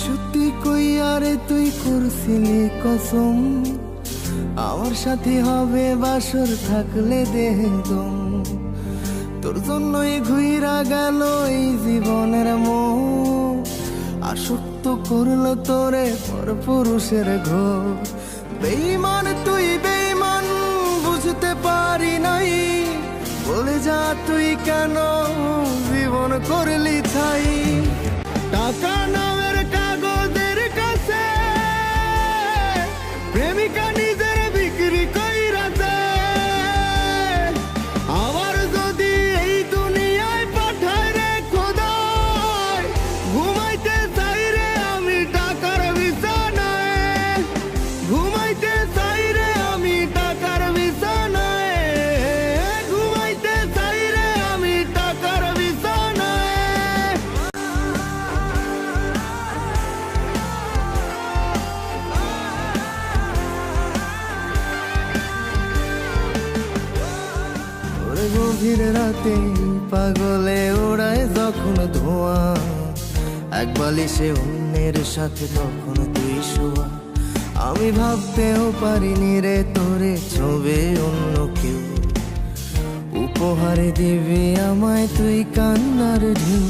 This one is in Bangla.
সত্যি কই আরে তুই করছিলি কসম, আমার সাথে হবে বাসর থাকলে দেহে দম। তোর জন্যই ঘুইরা গেল এই জীবনের মোহ, আসক্ত করলো তোরে পরপুরুষের ঘোর। বেঈমান তুই বেঈমান, বুঝতে পারি নাই, বলে যা তুই কেন জীবন করলি ছাই। টাকা নামের কাগজের কাছে প্রেমিকা নিজের বিক্রি কইরাছে। আবার যদি এই দুনিয়ায় পাঠায় রে খোদায়, ঘুমাইতে চাই রে আমি টাকার বিছানায়, ঘুমাইতে চাই রে আমি টাকার বিছানায়, ঘুমাইতে চাই রে আমি টাকার বিছানায়। ওরে গভীর রাতে পাগলে ওড়ায় যখন ধোঁয়া, এক বালিশে অন্যের সাথে তখন তুই শোয়া। আমি ভাবতেও পারিনি রে তোরে ছবে অন্য কেউ, উপহারে দিবি আমায় তুই কান্নার ঢেউ।